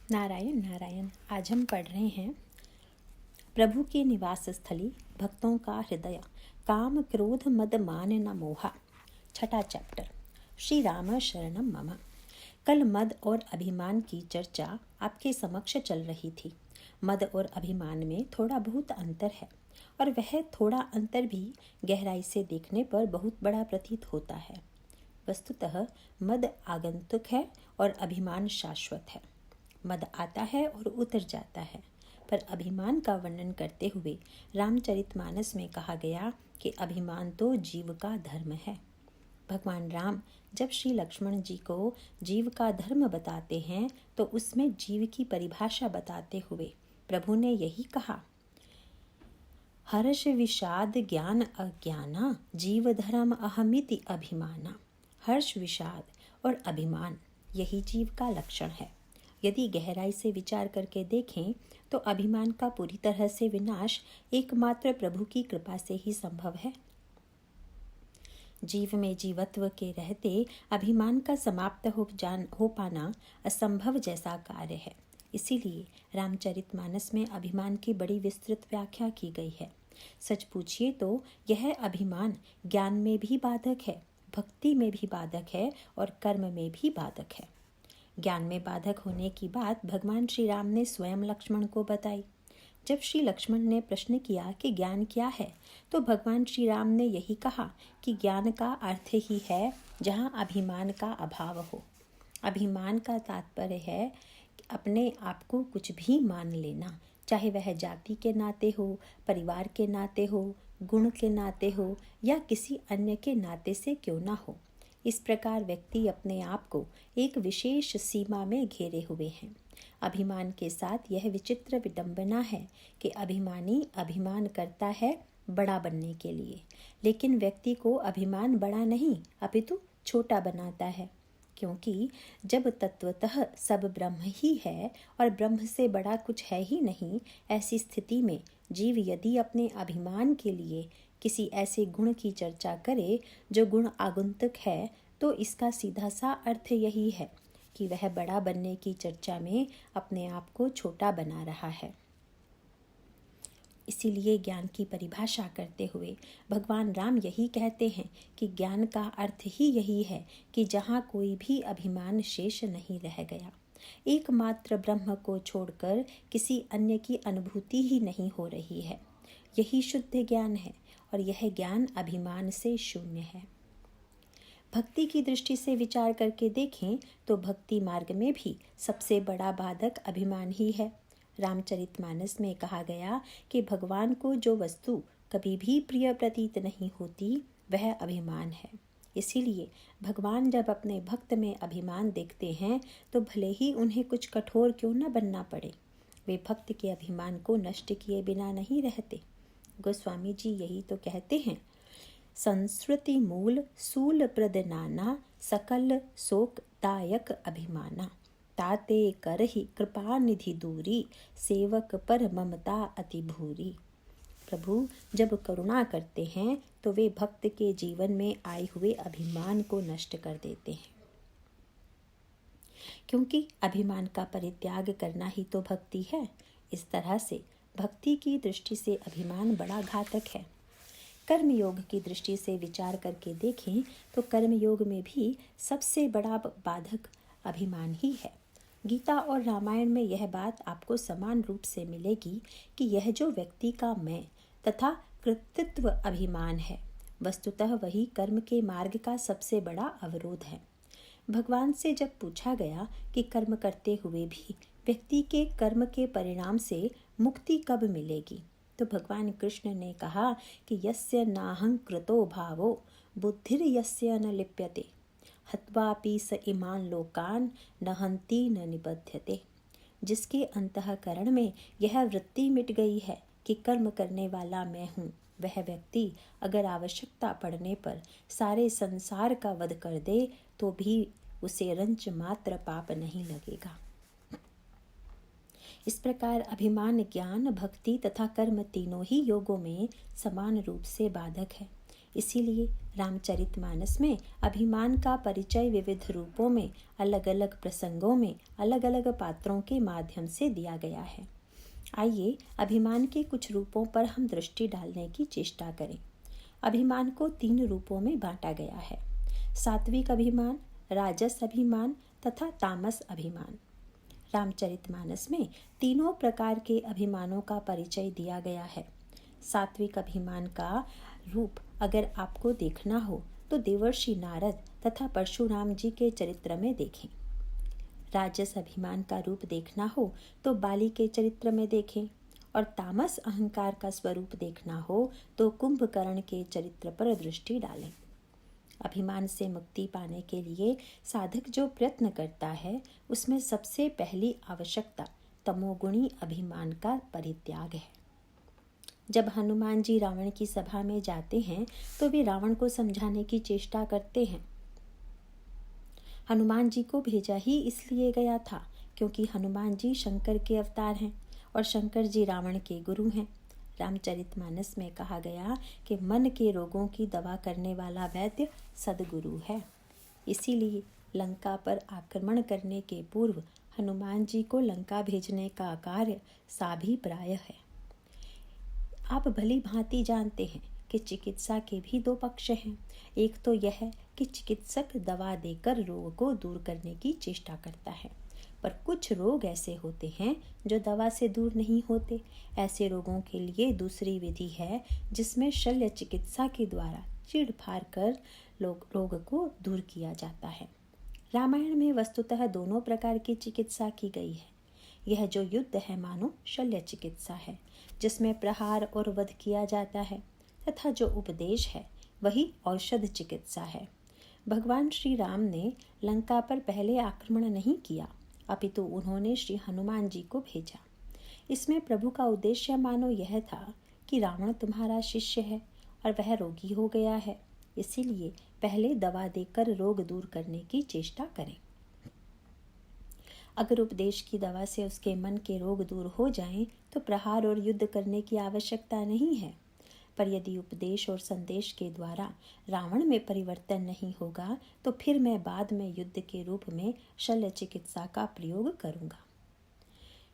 नारायण नारायण। आज हम पढ़ रहे हैं प्रभु की निवास स्थली, भक्तों का हृदय, काम क्रोध मद मान न मोहा। छठा चैप्टर। श्री राम शरणम मम। कल मद और अभिमान की चर्चा आपके समक्ष चल रही थी। मद और अभिमान में थोड़ा बहुत अंतर है, और वह थोड़ा अंतर भी गहराई से देखने पर बहुत बड़ा प्रतीत होता है। वस्तुतः मद आगंतुक है और अभिमान शाश्वत है। मद आता है और उतर जाता है, पर अभिमान का वर्णन करते हुए रामचरितमानस में कहा गया कि अभिमान तो जीव का धर्म है। भगवान राम जब श्री लक्ष्मण जी को जीव का धर्म बताते हैं तो उसमें जीव की परिभाषा बताते हुए प्रभु ने यही कहा, हर्ष विषाद ज्ञान अज्ञाना जीव धर्म अहमिति अभिमाना। हर्ष, विषाद और अभिमान यही जीव का लक्षण है। यदि गहराई से विचार करके देखें तो अभिमान का पूरी तरह से विनाश एकमात्र प्रभु की कृपा से ही संभव है। जीव में जीवत्व के रहते अभिमान का समाप्त हो पाना असंभव जैसा कार्य है। इसीलिए रामचरितमानस में अभिमान की बड़ी विस्तृत व्याख्या की गई है। सच पूछिए तो यह अभिमान ज्ञान में भी बाधक है, भक्ति में भी बाधक है और कर्म में भी बाधक है। ज्ञान में बाधक होने की बात भगवान श्री राम ने स्वयं लक्ष्मण को बताई। जब श्री लक्ष्मण ने प्रश्न किया कि ज्ञान क्या है, तो भगवान श्री राम ने यही कहा कि ज्ञान का अर्थ ही है जहाँ अभिमान का अभाव हो। अभिमान का तात्पर्य है अपने आप को कुछ भी मान लेना, चाहे वह जाति के नाते हो, परिवार के नाते हो, गुण के नाते हो या किसी अन्य के नाते से क्यों ना हो। इस प्रकार व्यक्ति अपने आप को एक विशेष सीमा में घेरे हुए हैं। अभिमान के साथ यह विचित्र विडंबना है कि अभिमानी अभिमान करता है बड़ा बनने के लिए, लेकिन व्यक्ति को अभिमान बड़ा नहीं अपितु छोटा बनाता है। क्योंकि जब तत्वतः सब ब्रह्म ही है और ब्रह्म से बड़ा कुछ है ही नहीं, ऐसी स्थिति में जीव यदि अपने अभिमान के लिए किसी ऐसे गुण की चर्चा करे जो गुण आगंतुक है, तो इसका सीधा सा अर्थ यही है कि वह बड़ा बनने की चर्चा में अपने आप को छोटा बना रहा है। इसीलिए ज्ञान की परिभाषा करते हुए भगवान राम यही कहते हैं कि ज्ञान का अर्थ ही यही है कि जहाँ कोई भी अभिमान शेष नहीं रह गया, एकमात्र ब्रह्म को छोड़कर किसी अन्य की अनुभूति ही नहीं हो रही है। यही शुद्ध ज्ञान है और यह ज्ञान अभिमान से शून्य है। भक्ति की दृष्टि से विचार करके देखें तो भक्ति मार्ग में भी सबसे बड़ा बाधक अभिमान ही है। रामचरितमानस में कहा गया कि भगवान को जो वस्तु कभी भी प्रिय प्रतीत नहीं होती वह अभिमान है। इसीलिए भगवान जब अपने भक्त में अभिमान देखते हैं तो भले ही उन्हें कुछ कठोर क्यों न बनना पड़े, वे भक्त के अभिमान को नष्ट किए बिना नहीं रहते। गोस्वामी जी यही तो कहते हैं, संस्कृति मूल सूल प्रदनाना सकल शोक दायक अभिमाना। ताते करहि कृपा निधि दूरी सेवक पर ममता अति भूरी। प्रभु जब करुणा करते हैं तो वे भक्त के जीवन में आए हुए अभिमान को नष्ट कर देते हैं, क्योंकि अभिमान का परित्याग करना ही तो भक्ति है। इस तरह से भक्ति की दृष्टि से अभिमान बड़ा घातक है। कर्मयोग की दृष्टि से विचार करके देखें तो कर्मयोग में भी सबसे बड़ा बाधक अभिमान ही है। गीता और रामायण में यह बात आपको समान रूप से मिलेगी कि यह जो व्यक्ति का मैं तथा कृतित्व अभिमान है, वस्तुतः वही कर्म के मार्ग का सबसे बड़ा अवरोध है। भगवान से जब पूछा गया कि कर्म करते हुए भी व्यक्ति के कर्म के परिणाम से मुक्ति कब मिलेगी, तो भगवान कृष्ण ने कहा कि यस्य नाहं कृतो भावो बुद्धिर यस्य न लिप्यते हत्वापि स इमान लोकान नहंति न निबध्यते। जिसके अंतःकरण में यह वृत्ति मिट गई है कि कर्म करने वाला मैं हूँ, वह व्यक्ति अगर आवश्यकता पड़ने पर सारे संसार का वध कर दे तो भी उसे रंच मात्र पाप नहीं लगेगा। इस प्रकार अभिमान ज्ञान, भक्ति तथा कर्म तीनों ही योगों में समान रूप से बाधक है। इसीलिए रामचरितमानस में अभिमान का परिचय विविध रूपों में, अलग अलग प्रसंगों में, अलग अलग पात्रों के माध्यम से दिया गया है। आइए अभिमान के कुछ रूपों पर हम दृष्टि डालने की चेष्टा करें। अभिमान को 3 रूपों में बांटा गया है: सात्विक अभिमान, राजस अभिमान तथा तामस अभिमान। रामचरितमानस में तीनों प्रकार के अभिमानों का परिचय दिया गया है। सात्विक अभिमान का रूप अगर आपको देखना हो तो देवर्षि नारद तथा परशुराम जी के चरित्र में देखें। राजस अभिमान का रूप देखना हो तो बाली के चरित्र में देखें, और तामस अहंकार का स्वरूप देखना हो तो कुंभकर्ण के चरित्र पर दृष्टि डालें। अभिमान से मुक्ति पाने के लिए साधक जो प्रयत्न करता है उसमें सबसे पहली आवश्यकता तमोगुणी अभिमान का परित्याग है। जब हनुमान जी रावण की सभा में जाते हैं तो वे रावण को समझाने की चेष्टा करते हैं। हनुमान जी को भेजा ही इसलिए गया था क्योंकि हनुमान जी शंकर के अवतार हैं और शंकर जी रावण के गुरु हैं। रामचरितमानस में कहा गया कि मन के रोगों की दवा करने वाला वैद्य सद्गुरु है। इसीलिए लंका पर आक्रमण करने के पूर्व हनुमान जी को लंका भेजने का कार्य साभिप्राय है। आप भली भांति जानते हैं कि चिकित्सा के भी 2 पक्ष हैं। एक तो यह है कि चिकित्सक दवा देकर रोग को दूर करने की चेष्टा करता है, पर कुछ रोग ऐसे होते हैं जो दवा से दूर नहीं होते। ऐसे रोगों के लिए दूसरी विधि है जिसमें शल्य चिकित्सा के द्वारा चीड़-फाड़ कर रोग को दूर किया जाता है। रामायण में वस्तुतः दोनों प्रकार की चिकित्सा की गई है। यह जो युद्ध है मानो शल्य चिकित्सा है, जिसमें प्रहार और वध किया जाता है, तथा जो उपदेश है वही औषध चिकित्सा है। भगवान श्री राम ने लंका पर पहले आक्रमण नहीं किया, अपितु उन्होंने श्री हनुमान जी को भेजा। इसमें प्रभु का उद्देश्य मानो यह था कि रावण तुम्हारा शिष्य है और वह रोगी हो गया है, इसीलिए पहले दवा देकर रोग दूर करने की चेष्टा करें। अगर उपदेश की दवा से उसके मन के रोग दूर हो जाएं, तो प्रहार और युद्ध करने की आवश्यकता नहीं है। पर यदि उपदेश और संदेश के द्वारा रावण में परिवर्तन नहीं होगा तो फिर मैं बाद में युद्ध के रूप में शल्य चिकित्सा का प्रयोग करूंगा।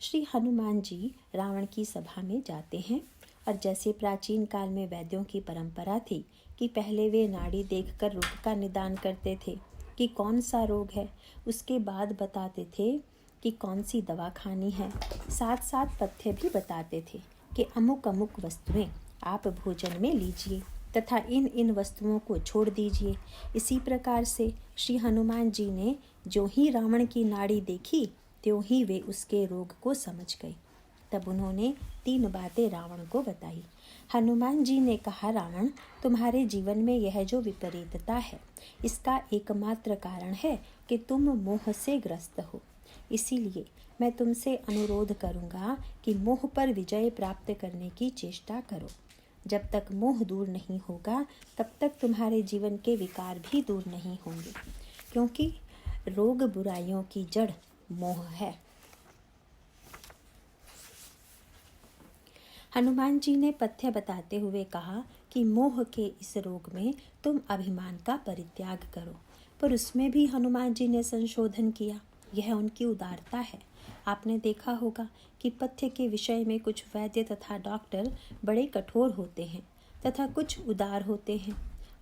श्री हनुमान जी रावण की सभा में जाते हैं और जैसे प्राचीन काल में वैद्यों की परंपरा थी कि पहले वे नाड़ी देखकर रोग का निदान करते थे कि कौन सा रोग है, उसके बाद बताते थे कि कौन सी दवा खानी है। साथ साथ पथ्य भी बताते थे कि अमुक अमुक वस्तुएं आप भोजन में लीजिए तथा इन इन वस्तुओं को छोड़ दीजिए। इसी प्रकार से श्री हनुमान जी ने जो ही रावण की नाड़ी देखी त्यों ही वे उसके रोग को समझ गए। तब उन्होंने 3 बातें रावण को बताई। हनुमान जी ने कहा, रावण, तुम्हारे जीवन में यह जो विपरीतता है इसका एकमात्र कारण है कि तुम मोह से ग्रस्त हो। इसीलिए मैं तुमसे अनुरोध करूंगा कि मोह पर विजय प्राप्त करने की चेष्टा करो। जब तक मोह दूर नहीं होगा तब तक तुम्हारे जीवन के विकार भी दूर नहीं होंगे, क्योंकि रोग बुराइयों की जड़ मोह है। हनुमान जी ने पथ्य बताते हुए कहा कि मोह के इस रोग में तुम अभिमान का परित्याग करो, पर उसमें भी हनुमान जी ने संशोधन किया। यह उनकी उदारता है। आपने देखा होगा कि पथ्य के विषय में कुछ वैद्य तथा डॉक्टर बड़े कठोर होते हैं तथा कुछ उदार होते हैं।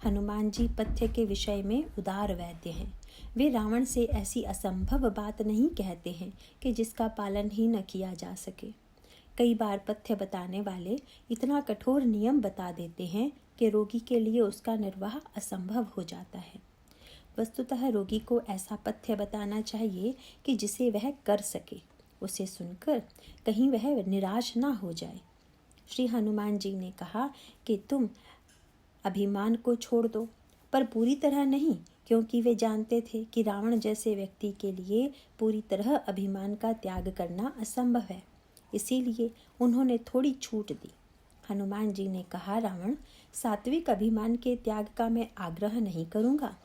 हनुमान जी पथ्य के विषय में उदार वैद्य हैं। वे रावण से ऐसी असंभव बात नहीं कहते हैं कि जिसका पालन ही न किया जा सके। कई बार पथ्य बताने वाले इतना कठोर नियम बता देते हैं कि रोगी के लिए उसका निर्वाह असंभव हो जाता है। वस्तुतः रोगी को ऐसा पथ्य बताना चाहिए कि जिसे वह कर सके, उसे सुनकर कहीं वह निराश ना हो जाए। श्री हनुमान जी ने कहा कि तुम अभिमान को छोड़ दो, पर पूरी तरह नहीं, क्योंकि वे जानते थे कि रावण जैसे व्यक्ति के लिए पूरी तरह अभिमान का त्याग करना असंभव है। इसीलिए उन्होंने थोड़ी छूट दी। हनुमान जी ने कहा, रावण, सात्विक अभिमान के त्याग का मैं आग्रह नहीं करूँगा।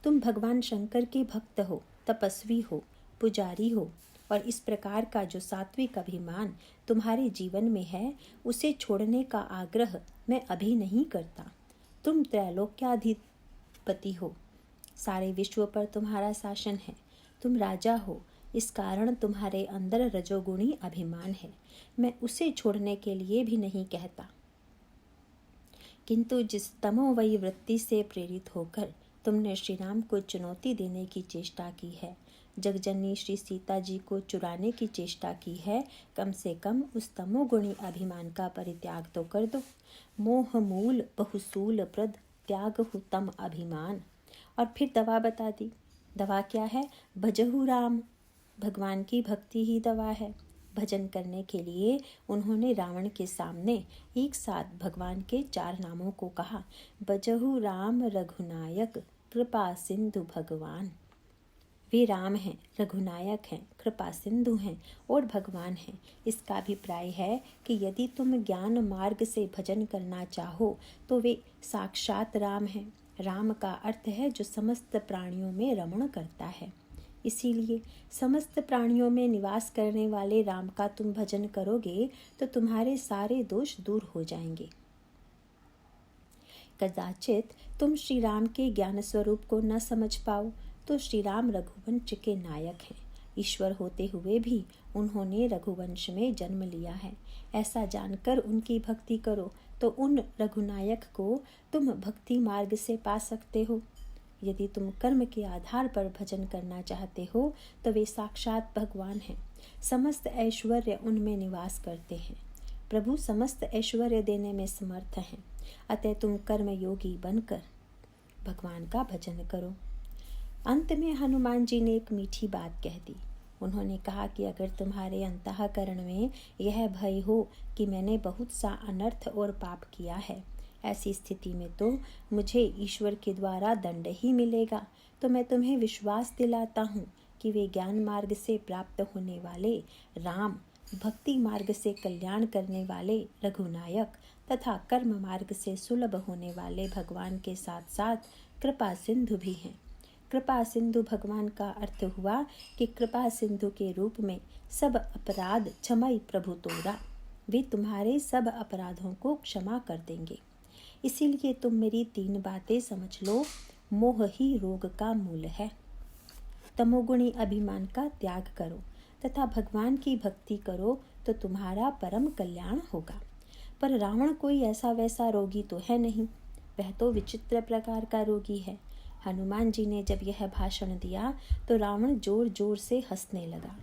तुम भगवान शंकर के भक्त हो, तपस्वी हो, पुजारी हो, और इस प्रकार का जो सात्विक अभिमान तुम्हारे जीवन में है उसे छोड़ने का आग्रह मैं अभी नहीं करता। तुम त्रैलोक्याधिपति हो, सारे विश्व पर तुम्हारा शासन है, तुम राजा हो, इस कारण तुम्हारे अंदर रजोगुणी अभिमान है। मैं उसे छोड़ने के लिए भी नहीं कहता, किंतु जिस तमोवयी वृत्ति से प्रेरित होकर तुमने श्री राम को चुनौती देने की चेष्टा की है, जगजननी श्री सीता जी को चुराने की चेष्टा की है, कम से कम उस तमोगुणी अभिमान का परित्याग तो कर दो। मोह मूल बहुसूल प्रद त्याग हु तम अभिमान। और फिर दवा बता दी। दवा क्या है? भजहु राम, भगवान की भक्ति ही दवा है। भजन करने के लिए उन्होंने रावण के सामने एक साथ भगवान के 4 नामों को कहा, भजहु राम रघुनायक कृपा सिंधु भगवान। वे राम हैं, रघुनायक हैं, कृपा सिंधु हैं और भगवान हैं। इसका अभिप्राय है कि यदि तुम ज्ञान मार्ग से भजन करना चाहो तो वे साक्षात राम हैं। राम का अर्थ है जो समस्त प्राणियों में रमण करता है। इसीलिए समस्त प्राणियों में निवास करने वाले राम का तुम भजन करोगे तो तुम्हारे सारे दोष दूर हो जाएंगे। कदाचित तुम श्री राम के ज्ञान स्वरूप को न समझ पाओ तो श्री राम रघुवंश के नायक हैं। ईश्वर होते हुए भी उन्होंने रघुवंश में जन्म लिया है। ऐसा जानकर उनकी भक्ति करो तो उन रघुनायक को तुम भक्ति मार्ग से पा सकते हो। यदि तुम कर्म के आधार पर भजन करना चाहते हो तो वे साक्षात भगवान हैं। समस्त ऐश्वर्य उनमें निवास करते हैं। प्रभु समस्त ऐश्वर्य देने में समर्थ हैं। अतः तुम कर्म योगी बनकर भगवान का भजन करो। अंत में हनुमान जी ने एक मीठी बात कह दी। उन्होंने कहा कि अगर तुम्हारे अंतःकरण में यह भय हो कि मैंने बहुत सा अनर्थ और पाप किया है, ऐसी स्थिति में तो मुझे ईश्वर के द्वारा दंड ही मिलेगा, तो मैं तुम्हें विश्वास दिलाता हूँ कि वे ज्ञान मार्ग से प्राप्त होने वाले राम, भक्ति मार्ग से कल्याण करने वाले रघुनायक तथा कर्म मार्ग से सुलभ होने वाले भगवान के साथ साथ कृपा सिंधु भी हैं। कृपा सिंधु भगवान का अर्थ हुआ कि कृपा सिंधु के रूप में सब अपराध क्षमई प्रभु तोरा। वे तुम्हारे सब अपराधों को क्षमा कर देंगे। इसीलिए तुम मेरी 3 बातें समझ लो। मोह ही रोग का मूल है। तमोगुणी अभिमान का त्याग करो तथा भगवान की भक्ति करो तो तुम्हारा परम कल्याण होगा। पर रावण कोई ऐसा वैसा रोगी तो है नहीं, वह तो विचित्र प्रकार का रोगी है। हनुमान जी ने जब यह भाषण दिया तो रावण जोर जोर से हंसने लगा।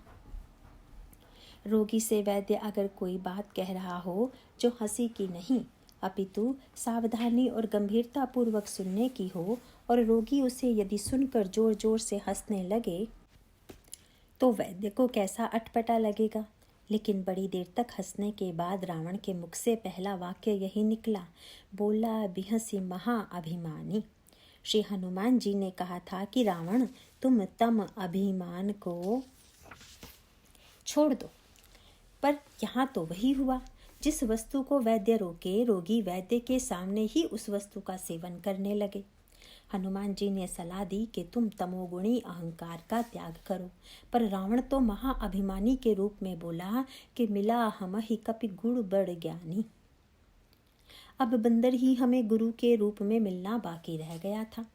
रोगी से वैद्य अगर कोई बात कह रहा हो जो हंसी की नहीं अपितु सावधानी और गंभीरता पूर्वक सुनने की हो और रोगी उसे यदि सुनकर जोर जोर से हंसने लगे तो वैद्य को कैसा अटपटा लगेगा। लेकिन बड़ी देर तक हंसने के बाद रावण के मुख से पहला वाक्य यही निकला, बोला बिहसी महा अभिमानी। श्री हनुमान जी ने कहा था कि रावण तुम तम अभिमान को छोड़ दो। पर यहाँ तो वही हुआ। जिस वस्तु को वैद्य रोके, रोगी वैद्य के सामने ही उस वस्तु का सेवन करने लगे। हनुमान जी ने सलाह दी कि तुम तमोगुणी अहंकार का त्याग करो, पर रावण तो महाअभिमानी के रूप में बोला कि मिला हम ही कपि गुण बड़ ज्ञानी। अब बंदर ही हमें गुरु के रूप में मिलना बाकी रह गया था।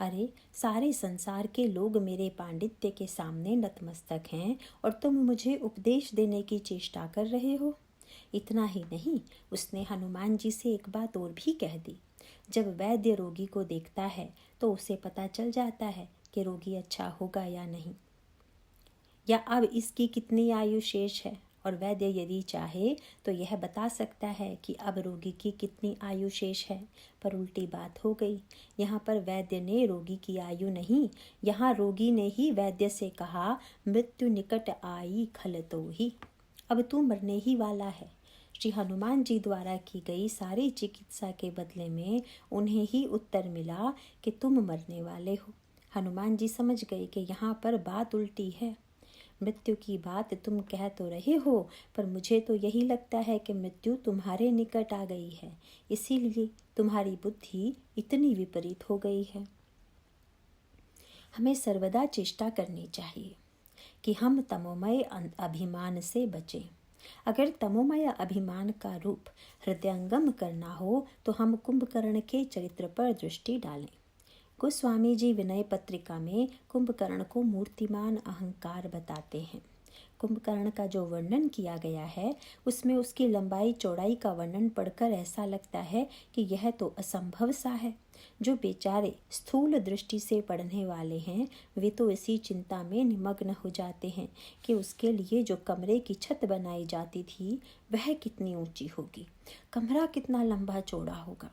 अरे सारे संसार के लोग मेरे पांडित्य के सामने नतमस्तक हैं और तुम मुझे उपदेश देने की चेष्टा कर रहे हो। इतना ही नहीं, उसने हनुमान जी से एक बात और भी कह दी। जब वैद्य रोगी को देखता है तो उसे पता चल जाता है कि रोगी अच्छा होगा या नहीं, या अब इसकी कितनी आयु शेष है। और वैद्य यदि चाहे तो यह बता सकता है कि अब रोगी की कितनी आयु शेष है। पर उल्टी बात हो गई। यहाँ पर वैद्य ने रोगी की आयु नहीं, यहाँ रोगी ने ही वैद्य से कहा, मृत्यु निकट आई खल तो ही, अब तू मरने ही वाला है। श्री हनुमान जी द्वारा की गई सारी चिकित्सा के बदले में उन्हें ही उत्तर मिला कि तुम मरने वाले हो। हनुमान जी समझ गए कि यहाँ पर बात उल्टी है। मृत्यु की बात तुम कह तो रहे हो, पर मुझे तो यही लगता है कि मृत्यु तुम्हारे निकट आ गई है, इसीलिए तुम्हारी बुद्धि इतनी विपरीत हो गई है। हमें सर्वदा चेष्टा करनी चाहिए कि हम तमोमय अभिमान से बचें। अगर तमोमय अभिमान का रूप हृदयंगम करना हो तो हम कुंभकर्ण के चरित्र पर दृष्टि डालें। गोस्वामी जी विनय पत्रिका में कुंभकर्ण को मूर्तिमान अहंकार बताते हैं। कुंभकर्ण का जो वर्णन किया गया है उसमें उसकी लंबाई चौड़ाई का वर्णन पढ़कर ऐसा लगता है कि यह तो असंभव सा है। जो बेचारे स्थूल दृष्टि से पढ़ने वाले हैं वे तो इसी चिंता में निमग्न हो जाते हैं कि उसके लिए जो कमरे की छत बनाई जाती थी वह कितनी ऊंची होगी, कमरा कितना लंबा चौड़ा होगा,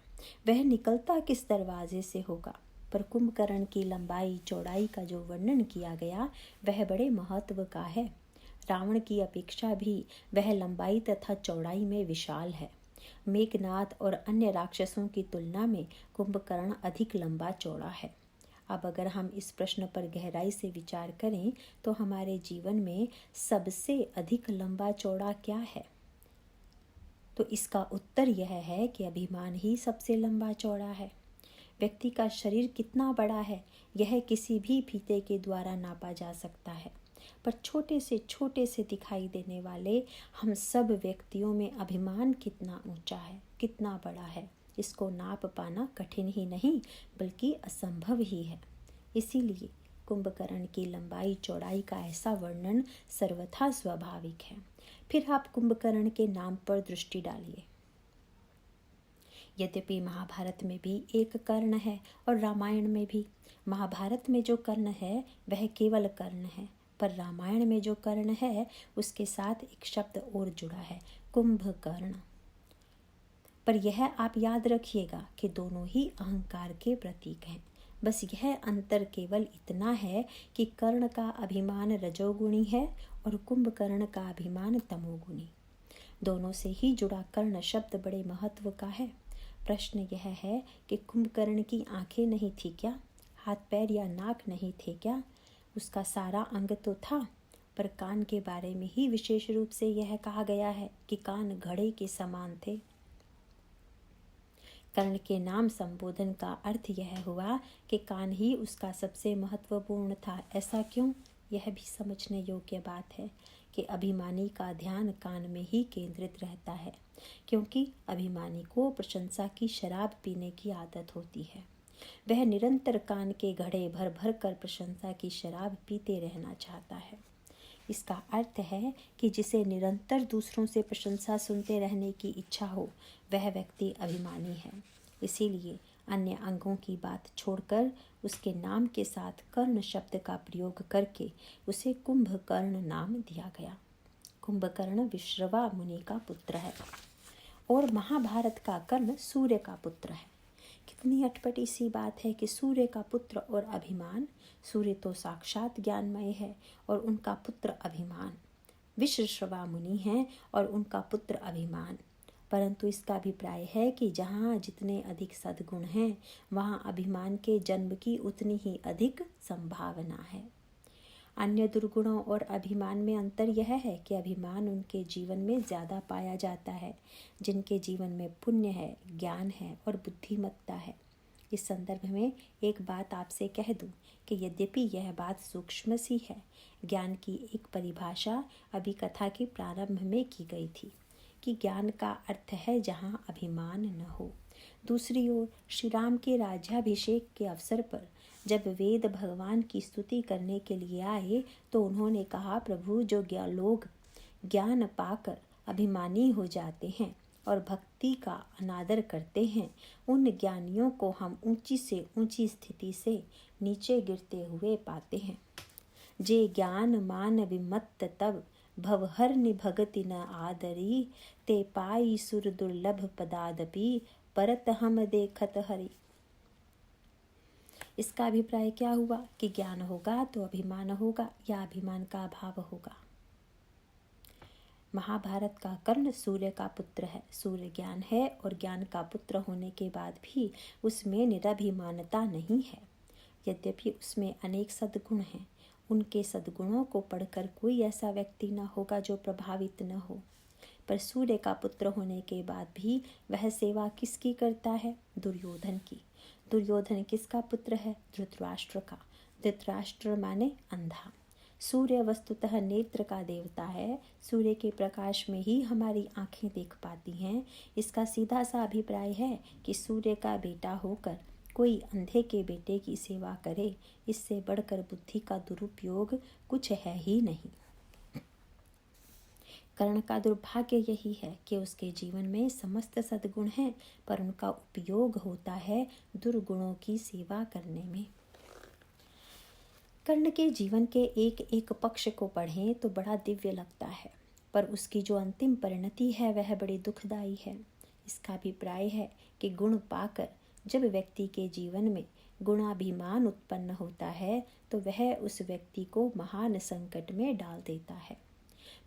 वह निकलता किस दरवाजे से होगा। पर कुंभकर्ण की लंबाई चौड़ाई का जो वर्णन किया गया वह बड़े महत्व का है। रावण की अपेक्षा भी वह लंबाई तथा चौड़ाई में विशाल है। मेघनाद और अन्य राक्षसों की तुलना में कुंभकर्ण अधिक लंबा चौड़ा है। अब अगर हम इस प्रश्न पर गहराई से विचार करें तो हमारे जीवन में सबसे अधिक लंबा चौड़ा क्या है? तो इसका उत्तर यह है कि अभिमान ही सबसे लंबा चौड़ा है। व्यक्ति का शरीर कितना बड़ा है यह किसी भी फीते के द्वारा नापा जा सकता है, पर छोटे से दिखाई देने वाले हम सब व्यक्तियों में अभिमान कितना ऊंचा है, कितना बड़ा है, इसको नाप पाना कठिन ही नहीं बल्कि असंभव ही है। इसीलिए कुंभकर्ण की लंबाई चौड़ाई का ऐसा वर्णन सर्वथा स्वाभाविक है। फिर आप कुंभकर्ण के नाम पर दृष्टि डालिए। यद्यपि महाभारत में भी एक कर्ण है और रामायण में भी। महाभारत में जो कर्ण है वह केवल कर्ण है, पर रामायण में जो कर्ण है उसके साथ एक शब्द और जुड़ा है, कुंभकर्ण। पर यह आप याद रखिएगा कि दोनों ही अहंकार के प्रतीक हैं। बस यह अंतर केवल इतना है कि कर्ण का अभिमान रजोगुणी है और कुंभकर्ण का अभिमान तमोगुणी। दोनों से ही जुड़ा कर्ण शब्द बड़े महत्व का है। प्रश्न यह है कि कुंभकर्ण की आंखें नहीं थी क्या, हाथ पैर या नाक नहीं थे क्या? उसका सारा अंग तो था, पर कान के बारे में ही विशेष रूप से यह कहा गया है कि कान घड़े के समान थे। कर्ण के नाम संबोधन का अर्थ यह हुआ कि कान ही उसका सबसे महत्वपूर्ण था। ऐसा क्यों? यह भी समझने योग्य बात है कि अभिमानी का ध्यान कान में ही केंद्रित रहता है, क्योंकि अभिमानी को प्रशंसा की शराब पीने की आदत होती है। वह निरंतर कान के घड़े भर भर कर प्रशंसा की शराब पीते रहना चाहता है। इसका अर्थ है कि जिसे निरंतर दूसरों से प्रशंसा सुनते रहने की इच्छा हो वह व्यक्ति अभिमानी है। इसीलिए अन्य अंगों की बात छोड़कर उसके नाम के साथ कर्ण शब्द का प्रयोग करके उसे कुंभकर्ण नाम दिया गया। कुंभकर्ण विश्रवा मुनि का पुत्र है और महाभारत का कर्ण सूर्य का पुत्र है। कितनी अटपटी सी बात है कि सूर्य का पुत्र और अभिमान। सूर्य तो साक्षात ज्ञानमय है और उनका पुत्र अभिमान। विश्रवा मुनि हैं और उनका पुत्र अभिमान। परंतु इसका अभिप्राय है कि जहाँ जितने अधिक सद्गुण हैं वहाँ अभिमान के जन्म की उतनी ही अधिक संभावना है। अन्य दुर्गुणों और अभिमान में अंतर यह है कि अभिमान उनके जीवन में ज़्यादा पाया जाता है जिनके जीवन में पुण्य है, ज्ञान है और बुद्धिमत्ता है। इस संदर्भ में एक बात आपसे कह दूं कि यद्यपि यह बात सूक्ष्म सी है, ज्ञान की एक परिभाषा अभी कथा के प्रारंभ में की गई थी कि ज्ञान का अर्थ है जहाँ अभिमान न हो। दूसरी ओर श्री राम के राज्याभिषेक के अवसर पर जब वेद भगवान की स्तुति करने के लिए आए तो उन्होंने कहा, प्रभु जो लोग ज्ञान पाकर अभिमानी हो जाते हैं और भक्ति का अनादर करते हैं उन ज्ञानियों को हम ऊंची से ऊंची स्थिति से नीचे गिरते हुए पाते हैं। जे ज्ञान मान विमत्त तब भवहर निभगति न आदरी ते पाई सुर दुर्लभ पदादपि परत हम देखत हरि। इसका अभिप्राय क्या हुआ कि ज्ञान होगा तो अभिमान होगा या अभिमान का अभाव होगा। महाभारत का कर्ण सूर्य का पुत्र है। सूर्य ज्ञान है और ज्ञान का पुत्र होने के बाद भी उसमें निराभिमानता नहीं है। यद्यपि उसमें अनेक सद्गुण हैं, उनके सद्गुणों को पढ़कर कोई ऐसा व्यक्ति न होगा जो प्रभावित न हो। पर सूर्य का पुत्र होने के बाद भी वह सेवा किसकी करता है? दुर्योधन की। दुर्योधन किसका पुत्र है? धृतराष्ट्र का। धृतराष्ट्र माने अंधा। सूर्य वस्तुतः नेत्र का देवता है। सूर्य के प्रकाश में ही हमारी आंखें देख पाती हैं। इसका सीधा सा अभिप्राय है कि सूर्य का बेटा होकर कोई अंधे के बेटे की सेवा करे, इससे बढ़कर बुद्धि का दुरुपयोग कुछ है ही नहीं। कर्ण का दुर्भाग्य यही है कि उसके जीवन में समस्त सद्गुण हैं, पर उनका उपयोग होता है दुर्गुणों की सेवा करने में। कर्ण के जीवन के एक एक पक्ष को पढ़ें तो बड़ा दिव्य लगता है, पर उसकी जो अंतिम परिणति है वह बड़ी दुखदायी है। इसका अभिप्राय है कि गुण पाकर जब व्यक्ति के जीवन में गुणाभिमान उत्पन्न होता है तो वह उस व्यक्ति को महान संकट में डाल देता है,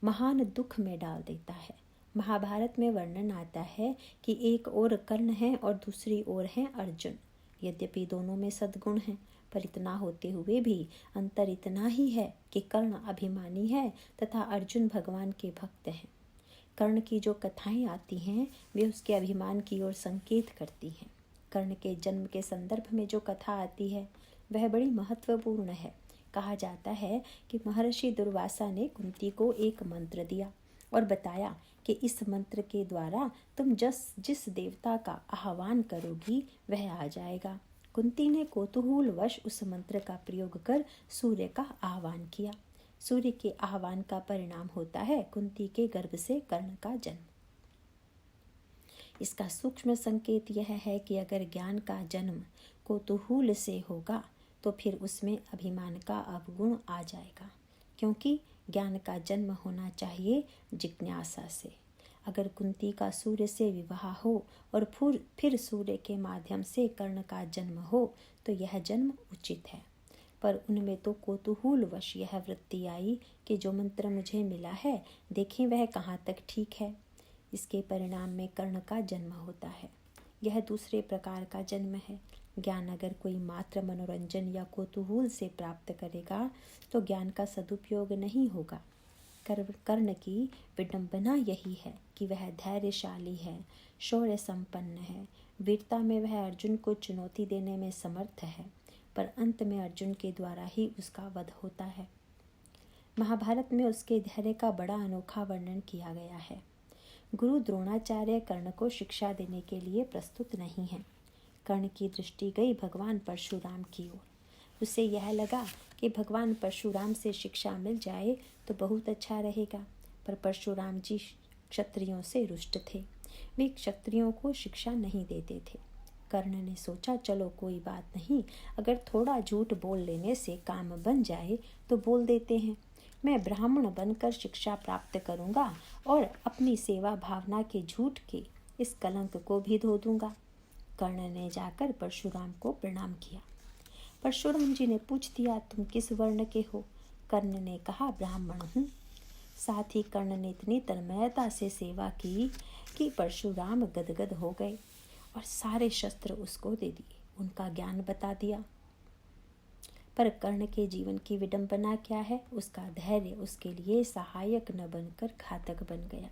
महान दुख में डाल देता है। महाभारत में वर्णन आता है कि एक ओर कर्ण है और दूसरी ओर है अर्जुन। यद्यपि दोनों में सद्गुण हैं, पर इतना होते हुए भी अंतर इतना ही है कि कर्ण अभिमानी है तथा अर्जुन भगवान के भक्त हैं। कर्ण की जो कथाएं आती हैं वे उसके अभिमान की ओर संकेत करती हैं। कर्ण के जन्म के संदर्भ में जो कथा आती है वह बड़ी महत्वपूर्ण है। कहा जाता है कि महर्षि दुर्वासा ने कुंती को एक मंत्र दिया और बताया कि इस मंत्र के द्वारा तुम जिस देवता का आह्वान करोगी वह आ जाएगा। कुंती ने कौतूहलवश उस मंत्र का प्रयोग कर सूर्य का आह्वान किया। सूर्य के आह्वान का परिणाम होता है कुंती के गर्भ से कर्ण का जन्म। इसका सूक्ष्म संकेत यह है कि अगर ज्ञान का जन्म कौतूहल से होगा तो फिर उसमें अभिमान का अवगुण आ जाएगा, क्योंकि ज्ञान का जन्म होना चाहिए जिज्ञासा से। अगर कुंती का सूर्य से विवाह हो और फिर सूर्य के माध्यम से कर्ण का जन्म हो तो यह जन्म उचित है, पर उनमें तो कौतूहलवश यह वृत्ति आई कि जो मंत्र मुझे मिला है देखें वह कहाँ तक ठीक है। इसके परिणाम में कर्ण का जन्म होता है। यह दूसरे प्रकार का जन्म है। ज्ञान अगर कोई मात्र मनोरंजन या कौतूहल से प्राप्त करेगा तो ज्ञान का सदुपयोग नहीं होगा। कर्ण की विडंबना यही है कि वह धैर्यशाली है, शौर्य संपन्न है, वीरता में वह अर्जुन को चुनौती देने में समर्थ है, पर अंत में अर्जुन के द्वारा ही उसका वध होता है। महाभारत में उसके धैर्य का बड़ा अनोखा वर्णन किया गया है। गुरु द्रोणाचार्य कर्ण को शिक्षा देने के लिए प्रस्तुत नहीं हैं। कर्ण की दृष्टि गई भगवान परशुराम की ओर। उसे यह लगा कि भगवान परशुराम से शिक्षा मिल जाए तो बहुत अच्छा रहेगा, पर परशुराम जी क्षत्रियों से रुष्ट थे। वे क्षत्रियों को शिक्षा नहीं देते थे। कर्ण ने सोचा चलो कोई बात नहीं, अगर थोड़ा झूठ बोल लेने से काम बन जाए तो बोल देते हैं। मैं ब्राह्मण बनकर शिक्षा प्राप्त करूंगा और अपनी सेवा भावना के झूठ के इस कलंक को भी धो दूंगा। कर्ण ने जाकर परशुराम को प्रणाम किया। परशुराम जी ने पूछ दिया तुम किस वर्ण के हो? कर्ण ने कहा ब्राह्मण हूँ। साथ ही कर्ण ने इतनी तन्मयता से सेवा की कि परशुराम गदगद हो गए और सारे शस्त्र उसको दे दिए, उनका ज्ञान बता दिया। पर कर्ण के जीवन की विडंबना क्या है? उसका धैर्य उसके लिए सहायक न बनकर घातक बन गया,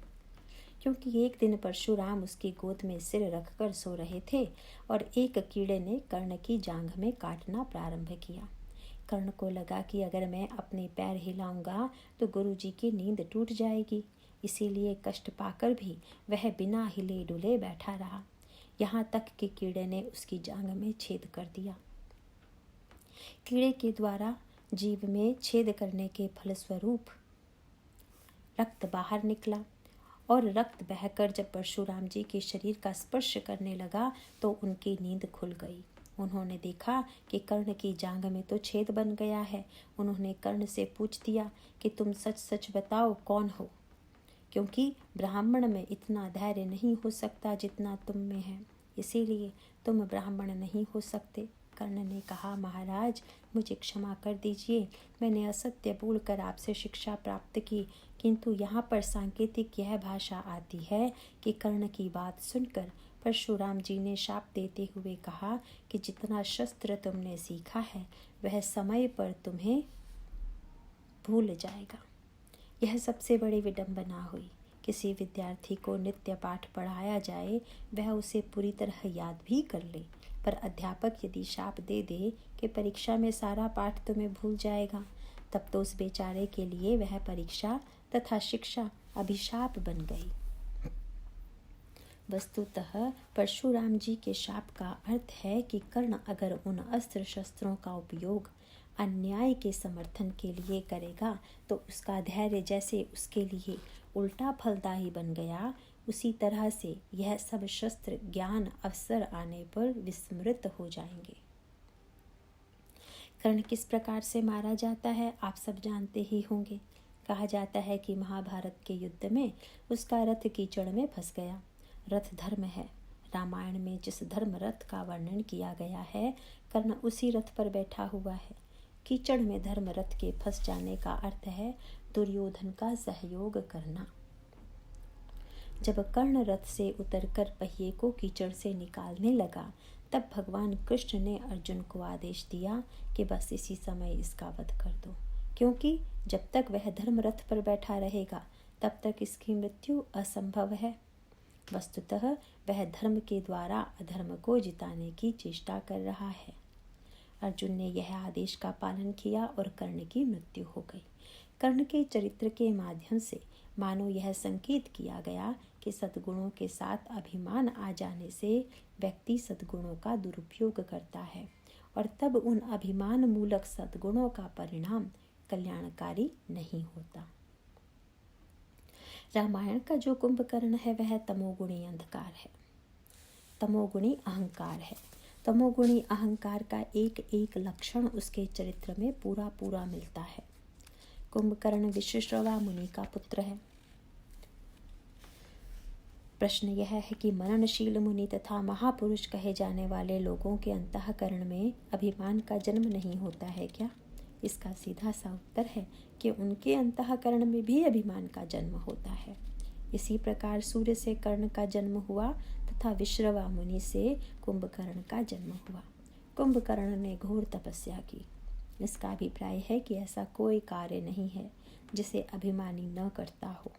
क्योंकि एक दिन परशुराम उसकी गोद में सिर रखकर सो रहे थे और एक कीड़े ने कर्ण की जांघ में काटना प्रारंभ किया। कर्ण को लगा कि अगर मैं अपने पैर हिलाऊंगा तो गुरुजी की नींद टूट जाएगी, इसीलिए कष्ट पाकर भी वह बिना हिले डुले बैठा रहा, यहाँ तक कि कीड़े ने उसकी जांघ में छेद कर दिया। कीड़े के द्वारा जीव में छेद करने के फलस्वरूप रक्त बाहर निकला और रक्त बहकर जब परशुराम जी के शरीर का स्पर्श करने लगा तो उनकी नींद खुल गई। उन्होंने देखा कि कर्ण की जांघ में तो छेद बन गया है। उन्होंने कर्ण से पूछ दिया कि तुम सच सच बताओ कौन हो, क्योंकि ब्राह्मण में इतना धैर्य नहीं हो सकता जितना तुम में है, इसीलिए तुम ब्राह्मण नहीं हो सकते। कर्ण ने कहा महाराज मुझे क्षमा कर दीजिए, मैंने असत्य बोलकर आपसे शिक्षा प्राप्त की, किंतु यहाँ पर सांकेतिक यह भाषा आती है कि कर्ण की बात सुनकर परशुराम जी ने शाप देते हुए कहा कि जितना शस्त्र तुमने सीखा है वह समय पर तुम्हें भूल जाएगा। यह सबसे बड़ी विडंबना हुई। किसी विद्यार्थी को नित्य पाठ पढ़ाया जाए वह उसे पूरी तरह याद भी कर ले, पर अध्यापक यदि शाप दे दे कि परीक्षा में सारा पाठ तुम्हें भूल जाएगा तब तो उस बेचारे के लिए वह परीक्षा तथा शिक्षा अभिशाप बन गई। वस्तुतः परशुराम जी के शाप का अर्थ है कि कर्ण अगर उन अस्त्र शस्त्रों का उपयोग अन्याय के समर्थन के लिए करेगा तो उसका धैर्य जैसे उसके लिए उल्टा फलदायी बन गया, उसी तरह से यह सब शस्त्र ज्ञान अवसर आने पर विस्मृत हो जाएंगे। कर्ण किस प्रकार से मारा जाता है आप सब जानते ही होंगे। कहा जाता है कि महाभारत के युद्ध में उसका रथ कीचड़ में फंस गया। रथ धर्म है। रामायण में जिस धर्म रथ का वर्णन किया गया है, कर्ण उसी रथ पर बैठा हुआ है। कीचड़ में धर्म रथ के फंस जाने का अर्थ है दुर्योधन का सहयोग करना। जब कर्ण रथ से उतरकर पहिए को कीचड़ से निकालने लगा, तब भगवान कृष्ण ने अर्जुन को आदेश दिया कि बस इसी समय इसका वध कर दो, क्योंकि जब तक वह धर्म रथ पर बैठा रहेगा तब तक इसकी मृत्यु असंभव है। वस्तुतः वह धर्म के द्वारा अधर्म को जिताने की चेष्टा कर रहा है। अर्जुन ने यह आदेश का पालन किया और कर्ण की मृत्यु हो गई। कर्ण के चरित्र के माध्यम से मानो यह संकेत किया गया कि सद्गुणों के साथ अभिमान आ जाने से व्यक्ति सद्गुणों का दुरुपयोग करता है और तब उन अभिमान मूलक सद्गुणों का परिणाम कल्याणकारी नहीं होता। रामायण का जो कुंभकर्ण है वह तमोगुणी अंधकार है, तमोगुणी अहंकार है। तमोगुणी अहंकार का एक एक लक्षण उसके चरित्र में पूरा पूरा मिलता है। कुंभकर्ण विश्रवा मुनि का पुत्र है। प्रश्न यह है कि मननशील मुनि तथा महापुरुष कहे जाने वाले लोगों के अंतःकरण में अभिमान का जन्म नहीं होता है क्या? इसका सीधा सा उत्तर है कि उनके अंतःकरण में भी अभिमान का जन्म होता है। इसी प्रकार सूर्य से कर्ण का जन्म हुआ तथा विश्रवा मुनि से कुंभकर्ण का जन्म हुआ। कुंभकर्ण ने घोर तपस्या की। इसका अभिप्राय है कि ऐसा कोई कार्य नहीं है जिसे अभिमानी न करता हो।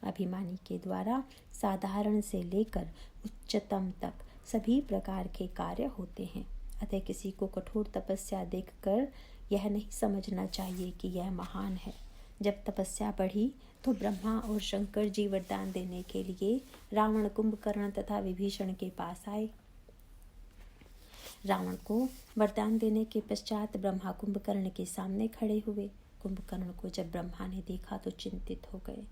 अभिमानी के द्वारा साधारण से लेकर उच्चतम तक सभी प्रकार के कार्य होते हैं। अतः किसी को कठोर तपस्या देखकर यह नहीं समझना चाहिए कि यह महान है। जब तपस्या बढ़ी तो ब्रह्मा और शंकर जी वरदान देने के लिए रावण, कुंभकर्ण तथा विभीषण के पास आए। रावण को वरदान देने के पश्चात ब्रह्मा कुंभकर्ण के सामने खड़े हुए। कुंभकर्ण को जब ब्रह्मा ने देखा तो चिंतित हो गए।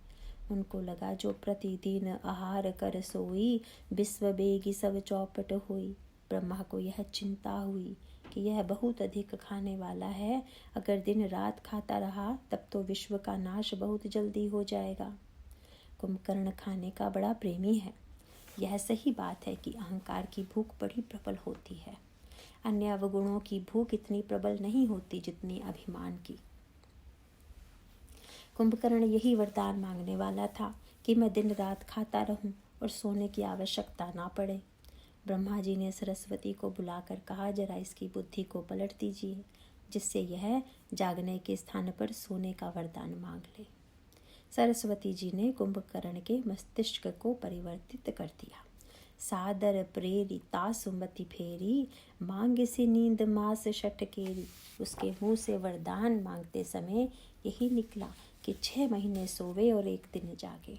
उनको लगा जो प्रतिदिन आहार कर सोई, विश्व बेगी सब चौपट हुई। ब्रह्मा को यह चिंता हुई कि यह बहुत अधिक खाने वाला है। अगर दिन रात खाता रहा तब तो विश्व का नाश बहुत जल्दी हो जाएगा। कुंभकर्ण खाने का बड़ा प्रेमी है। यह सही बात है कि अहंकार की भूख बड़ी प्रबल होती है। अन्य अवगुणों की भूख इतनी प्रबल नहीं होती जितनी अभिमान की। कुंभकर्ण यही वरदान मांगने वाला था कि मैं दिन रात खाता रहूं और सोने की आवश्यकता ना पड़े। ब्रह्मा जी ने सरस्वती को बुलाकर कहा, जरा इसकी बुद्धि को पलट दीजिए जिससे यह जागने के स्थान पर सोने का वरदान मांग ले। सरस्वती जी ने कुंभकर्ण के मस्तिष्क को परिवर्तित कर दिया। सादर प्रेरिता सुमति फेरी, मांग सी नींद मास शटकेरी। उसके मुंह से वरदान मांगते समय यही निकला कि 6 महीने सोवे और 1 दिन जागे।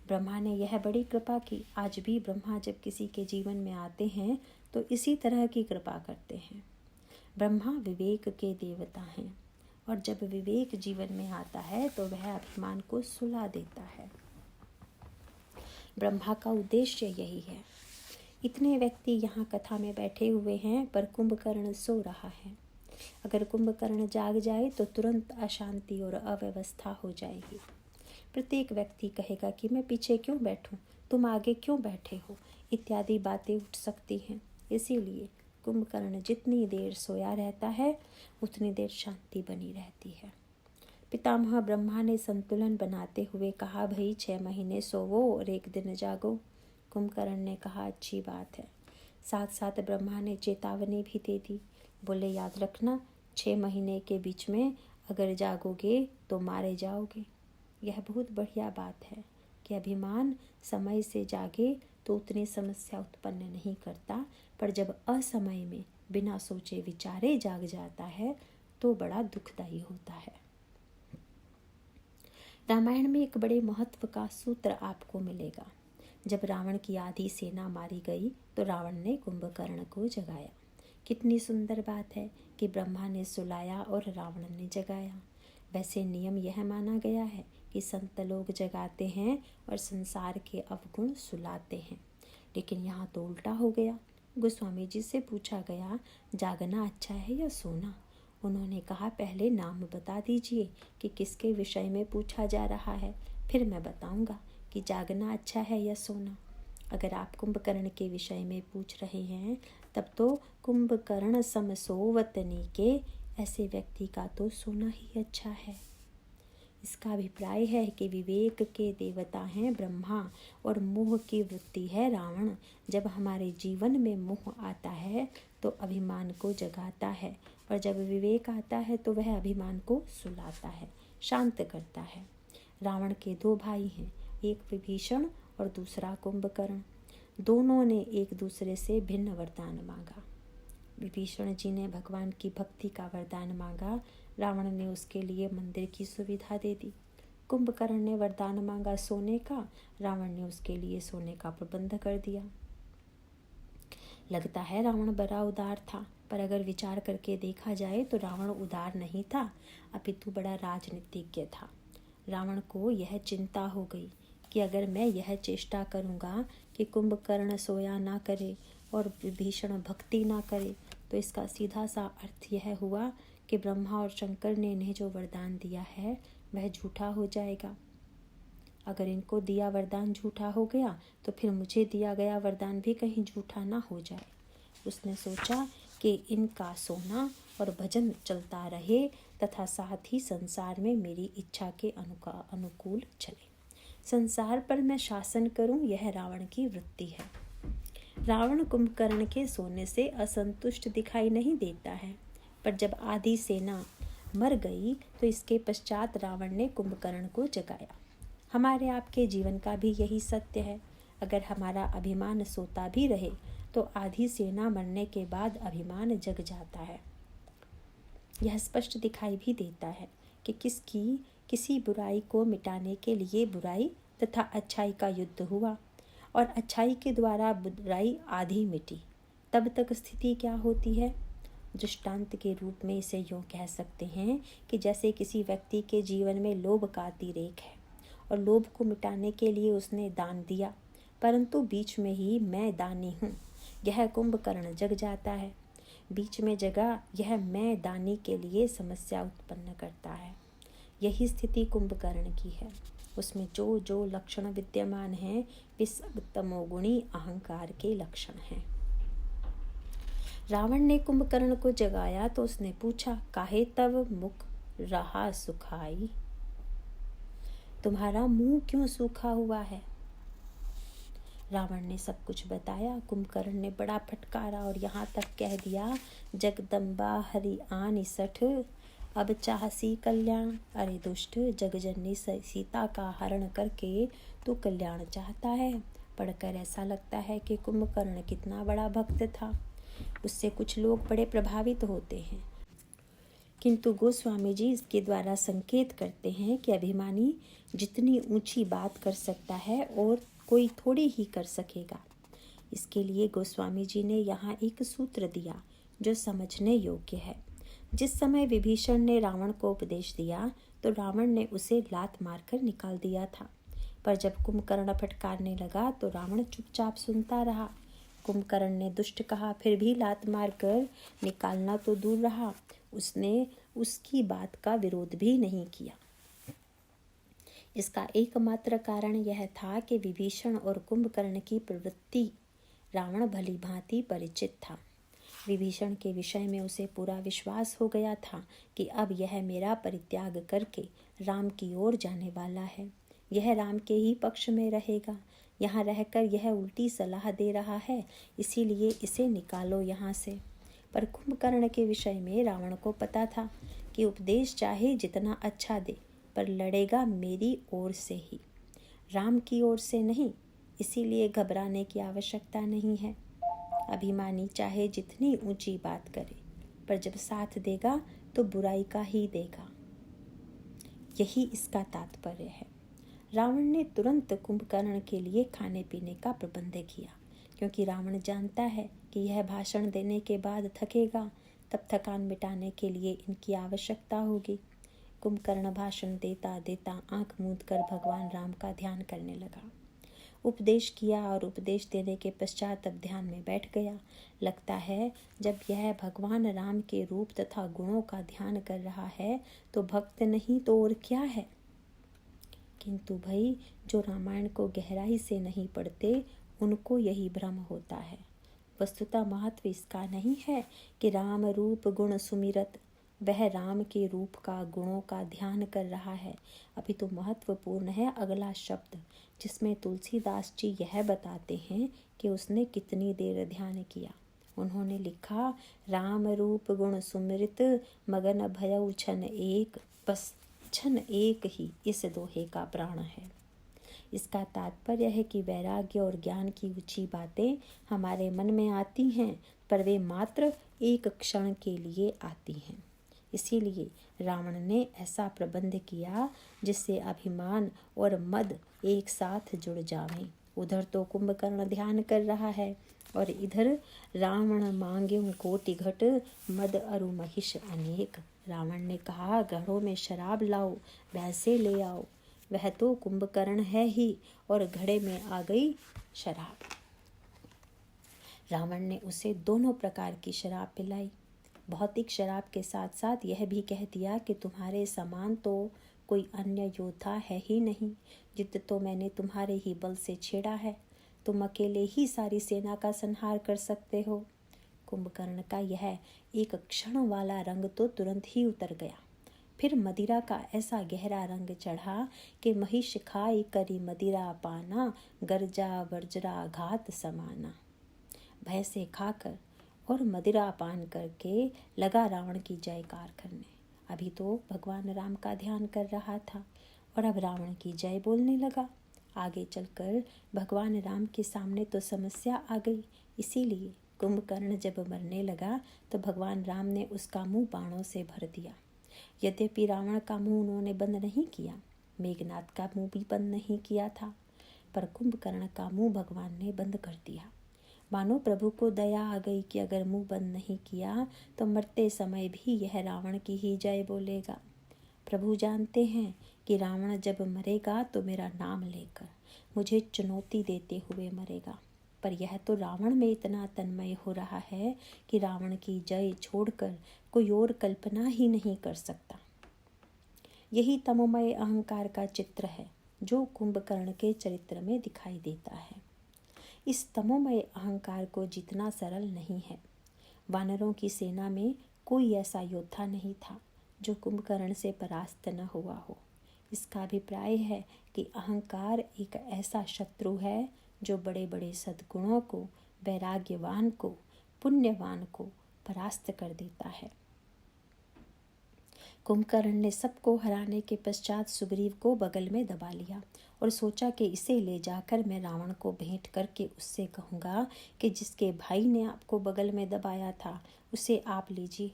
ब्रह्मा ने यह बड़ी कृपा की। आज भी ब्रह्मा जब किसी के जीवन में आते हैं तो इसी तरह की कृपा करते हैं। ब्रह्मा विवेक के देवता हैं और जब विवेक जीवन में आता है तो वह अभिमान को सुला देता है। ब्रह्मा का उद्देश्य यही है। इतने व्यक्ति यहाँ कथा में बैठे हुए हैं पर कुंभकर्ण सो रहा है। अगर कुंभकर्ण जाग जाए तो तुरंत अशांति और अव्यवस्था हो जाएगी। प्रत्येक व्यक्ति कहेगा कि मैं पीछे क्यों बैठूं, तुम आगे क्यों बैठे हो, इत्यादि बातें उठ सकती हैं। इसीलिए कुंभकर्ण जितनी देर सोया रहता है उतनी देर शांति बनी रहती है। पितामह ब्रह्मा ने संतुलन बनाते हुए कहा, भाई 6 महीने सोवो और 1 दिन जागो। कुंभकर्ण ने कहा, अच्छी बात है। साथ साथ ब्रह्मा ने चेतावनी भी दे दी। बोले, याद रखना 6 महीने के बीच में अगर जागोगे तो मारे जाओगे। यह बहुत बढ़िया बात है कि अभिमान समय से जागे तो उतनी समस्या उत्पन्न नहीं करता, पर जब असमय में बिना सोचे विचारे जाग जाता है तो बड़ा दुखदायी होता है। रामायण में एक बड़े महत्व का सूत्र आपको मिलेगा। जब रावण की आधी सेना मारी गई तो रावण ने कुंभकर्ण को जगाया। कितनी सुंदर बात है कि ब्रह्मा ने सुलाया और रावण ने जगाया। वैसे नियम यह माना गया है कि संत लोग जगाते हैं और संसार के अवगुण सुलाते हैं, लेकिन यहाँ तो उल्टा हो गया। गोस्वामी जी से पूछा गया, जागना अच्छा है या सोना? उन्होंने कहा, पहले नाम बता दीजिए कि किसके विषय में पूछा जा रहा है, फिर मैं बताऊंगा कि जागना अच्छा है या सोना। अगर आप कुंभकर्ण के विषय में पूछ रहे हैं, तब तो कुंभकर्ण समसोवतनी के ऐसे व्यक्ति का तो सोना ही अच्छा है। इसका अभिप्राय है कि विवेक के देवता हैं ब्रह्मा और मोह की वृत्ति है रावण। जब हमारे जीवन में मोह आता है तो अभिमान को जगाता है, और जब विवेक आता है तो वह अभिमान को सुलाता है, शांत करता है। रावण के दो भाई हैं, एक विभीषण और दूसरा कुंभकर्ण। दोनों ने एक दूसरे से भिन्न वरदान मांगा। विभीषण जी ने भगवान की भक्ति का वरदान मांगा, रावण ने उसके लिए मंदिर की सुविधा दे दी। कुंभकर्ण ने वरदान मांगा सोने का, रावण ने उसके लिए सोने का प्रबंध कर दिया। लगता है रावण बड़ा उदार था, पर अगर विचार करके देखा जाए तो रावण उदार नहीं था, अपितु बड़ा राजनीतिज्ञ था। रावण को यह चिंता हो गई कि अगर मैं यह चेष्टा करूँगा कि कुंभकर्ण सोया ना करे और विभीषण भक्ति ना करे, तो इसका सीधा सा अर्थ यह हुआ कि ब्रह्मा और शंकर ने इन्हें जो वरदान दिया है वह झूठा हो जाएगा। अगर इनको दिया वरदान झूठा हो गया तो फिर मुझे दिया गया वरदान भी कहीं झूठा ना हो जाए। उसने सोचा कि इनका सोना और भजन चलता रहे तथा साथ ही संसार में मेरी इच्छा के अनुकूल चले। संसार पर मैं शासन करूं, यह रावण की वृत्ति है। रावण कुंभकर्ण के सोने से असंतुष्ट दिखाई नहीं देता है, पर जब आधी सेना मर गई तो इसके पश्चात रावण ने कुंभकर्ण को जगाया। हमारे आपके जीवन का भी यही सत्य है। अगर हमारा अभिमान सोता भी रहे तो आधी सेना मरने के बाद अभिमान जग जाता है। यह स्पष्ट दिखाई भी देता है कि किसी बुराई को मिटाने के लिए बुराई तथा अच्छाई का युद्ध हुआ और अच्छाई के द्वारा बुराई आधी मिटी। तब तक स्थिति क्या होती है? दृष्टांत के रूप में इसे यूँ कह सकते हैं कि जैसे किसी व्यक्ति के जीवन में लोभ का अतिरेक है और लोभ को मिटाने के लिए उसने दान दिया, परंतु बीच में ही मैं दानी हूँ, यह कुंभकर्ण जग जाता है। बीच में जगह यह मैं दानी के लिए समस्या उत्पन्न करता है। यही स्थिति कुंभकर्ण की है। उसमें जो जो लक्षण विद्यमान हैं वे सब तमोगुणी अहंकार के लक्षण हैं। रावण ने कुंभकर्ण को जगाया तो उसने पूछा, काहे तव मुख रहा सुखाई? तुम्हारा मुंह क्यों सूखा हुआ है? रावण ने सब कुछ बताया। कुंभकर्ण ने बड़ा फटकारा और यहाँ तक कह दिया, जगदम्बा हरि आन सठ, अब चाहसी कल्याण। अरे दुष्ट, जगजननी सीता का हरण करके तू कल्याण चाहता है। पढ़कर ऐसा लगता है कि कुंभकर्ण कितना बड़ा भक्त था। उससे कुछ लोग बड़े प्रभावित होते हैं, किंतु गोस्वामी जी इसके द्वारा संकेत करते हैं कि अभिमानी जितनी ऊंची बात कर सकता है और कोई थोड़ी ही कर सकेगा। इसके लिए गोस्वामी जी ने यहाँ एक सूत्र दिया जो समझने योग्य है। जिस समय विभीषण ने रावण को उपदेश दिया तो रावण ने उसे लात मारकर निकाल दिया था, पर जब कुंभकर्ण फटकारने लगा तो रावण चुपचाप सुनता रहा। कुंभकर्ण ने दुष्ट कहा, फिर भी लात मारकर निकालना तो दूर रहा, उसने उसकी बात का विरोध भी नहीं किया। इसका एकमात्र कारण यह था कि विभीषण और कुंभकर्ण की प्रवृत्ति रावण भली भांति परिचित था। विभीषण के विषय में उसे पूरा विश्वास हो गया था कि अब यह मेरा परित्याग करके राम की ओर जाने वाला है, यह राम के ही पक्ष में रहेगा। यहाँ रहकर यह उल्टी सलाह दे रहा है, इसीलिए इसे निकालो यहाँ से। पर कुंभकर्ण के विषय में रावण को पता था कि उपदेश चाहे जितना अच्छा दे, पर लड़ेगा मेरी ओर से ही, राम की ओर से नहीं। इसीलिए घबराने की आवश्यकता नहीं है। अभिमानी चाहे जितनी ऊंची बात करे, पर जब साथ देगा तो बुराई का ही देगा। यही इसका तात्पर्य है। रावण ने तुरंत कुंभकर्ण के लिए खाने पीने का प्रबंध किया, क्योंकि रावण जानता है कि यह भाषण देने के बाद थकेगा, तब थकान मिटाने के लिए इनकी आवश्यकता होगी। कुंभकर्ण भाषण देता देता आंख मूंद कर भगवान राम का ध्यान करने लगा। उपदेश किया और उपदेश देने के पश्चात अब ध्यान में बैठ गया। लगता है जब यह भगवान राम के रूप तथा गुणों का ध्यान कर रहा है तो भक्त नहीं तो और क्या है। किंतु भाई, जो रामायण को गहराई से नहीं पढ़ते उनको यही भ्रम होता है। वस्तुतः महत्व इसका नहीं है कि राम रूप गुण सुमिरत, वह राम के रूप का गुणों का ध्यान कर रहा है। अभी तो महत्वपूर्ण है अगला शब्द, जिसमें तुलसीदास जी यह बताते हैं कि उसने कितनी देर ध्यान किया। उन्होंने लिखा, राम रूप गुण सुमिरित मगन भयउ छन एक, बस छन एक ही इस दोहे का प्राण है। इसका तात्पर्य है कि वैराग्य और ज्ञान की ऊंची बातें हमारे मन में आती हैं, पर वे मात्र एक क्षण के लिए आती हैं। इसीलिए रावण ने ऐसा प्रबंध किया जिससे अभिमान और मद एक साथ जुड़ जावें। उधर तो कुंभकर्ण ध्यान कर रहा है और इधर रावण मांगे कोटि घट मद अरु महिष अनेक। रावण ने कहा, घड़ों में शराब लाओ, भैंसे ले आओ। वह तो कुंभकर्ण है ही और घड़े में आ गई शराब। रावण ने उसे दोनों प्रकार की शराब पिलाई। भौतिक शराब के साथ साथ यह भी कह दिया कि तुम्हारे समान तो कोई अन्य योद्धा है ही नहीं, युद्ध तो मैंने तुम्हारे ही बल से छेड़ा है, तुम अकेले ही सारी सेना का संहार कर सकते हो। कुंभकर्ण का यह एक क्षण वाला रंग तो तुरंत ही उतर गया। फिर मदिरा का ऐसा गहरा रंग चढ़ा कि महिष खाई करी मदिरा पाना, गर्जा वर्जरा घात समाना। भय से खाकर और मदिरा पान करके लगा रावण की जयकार करने। अभी तो भगवान राम का ध्यान कर रहा था और अब रावण की जय बोलने लगा। आगे चलकर भगवान राम के सामने तो समस्या आ गई। इसीलिए कुंभकर्ण जब मरने लगा तो भगवान राम ने उसका मुंह बाणों से भर दिया। यद्यपि रावण का मुंह उन्होंने बंद नहीं किया, मेघनाथ का मुंह भी बंद नहीं किया था, पर कुंभकर्ण का मुंह भगवान ने बंद कर दिया। मानो प्रभु को दया आ गई कि अगर मुंह बंद नहीं किया तो मरते समय भी यह रावण की ही जय बोलेगा। प्रभु जानते हैं कि रावण जब मरेगा तो मेरा नाम लेकर मुझे चुनौती देते हुए मरेगा, पर यह तो रावण में इतना तन्मय हो रहा है कि रावण की जय छोड़कर कोई और कल्पना ही नहीं कर सकता। यही तमोमय अहंकार का चित्र है जो कुंभकर्ण के चरित्र में दिखाई देता है। इस तमोमय अहंकार को जीतना सरल नहीं है। वानरों की सेना में कोई ऐसा योद्धा नहीं था जो कुंभकर्ण से परास्त न हुआ हो। इसका अभिप्राय है कि अहंकार एक ऐसा शत्रु है जो बड़े बड़े सद्गुणों को, वैराग्यवान को, पुण्यवान को परास्त कर देता है। कुंभकर्ण ने सबको हराने के पश्चात सुग्रीव को बगल में दबा लिया और सोचा कि इसे ले जाकर मैं रावण को भेंट करके उससे कहूँगा कि जिसके भाई ने आपको बगल में दबाया था उसे आप लीजिए।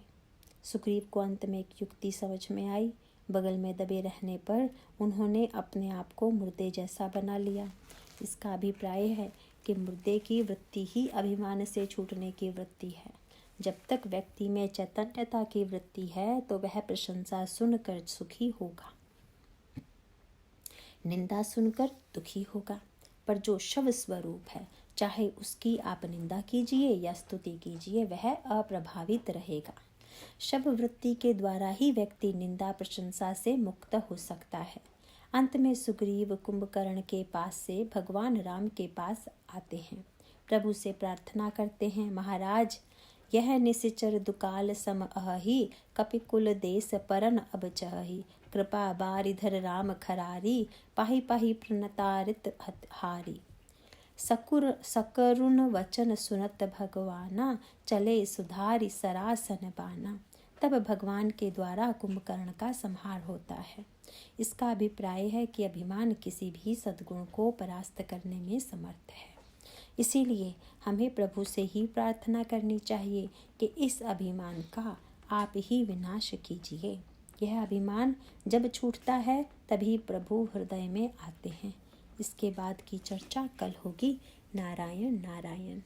सुग्रीव को अंत में एक युक्ति समझ में आई। बगल में दबे रहने पर उन्होंने अपने आप को मुर्दे जैसा बना लिया। इसका अभिप्राय है कि मुर्दे की वृत्ति ही अभिमान से छूटने की वृत्ति है। जब तक व्यक्ति में चैतन्यता की वृत्ति है तो वह प्रशंसा सुनकर सुखी होगा, निंदा सुनकर दुखी होगा। पर जो शव स्वरूप है, चाहे उसकी आप निंदा कीजिए या स्तुति कीजिए, वह अप्रभावित रहेगा। शव वृत्ति के द्वारा ही व्यक्ति निंदा प्रशंसा से मुक्त हो सकता है। अंत में सुग्रीव कुंभकर्ण के पास से भगवान राम के पास आते हैं। प्रभु से प्रार्थना करते हैं, महाराज यह निशिचर दुकाल सम अहि, कपिकुल देश परन अब चहि, कृपा बारिधर राम खरारी, पाहि पाहि प्रणतारित हारी। सकरुण वचन सुनत भगवाना, चले सुधारी सरासन बाना। तब भगवान के द्वारा कुंभकर्ण का संहार होता है। इसका अभिप्राय है कि अभिमान किसी भी सद्गुण को परास्त करने में समर्थ है। इसीलिए हमें प्रभु से ही प्रार्थना करनी चाहिए कि इस अभिमान का आप ही विनाश कीजिए। यह अभिमान जब छूटता है तभी प्रभु हृदय में आते हैं। इसके बाद की चर्चा कल होगी। नारायण नारायण।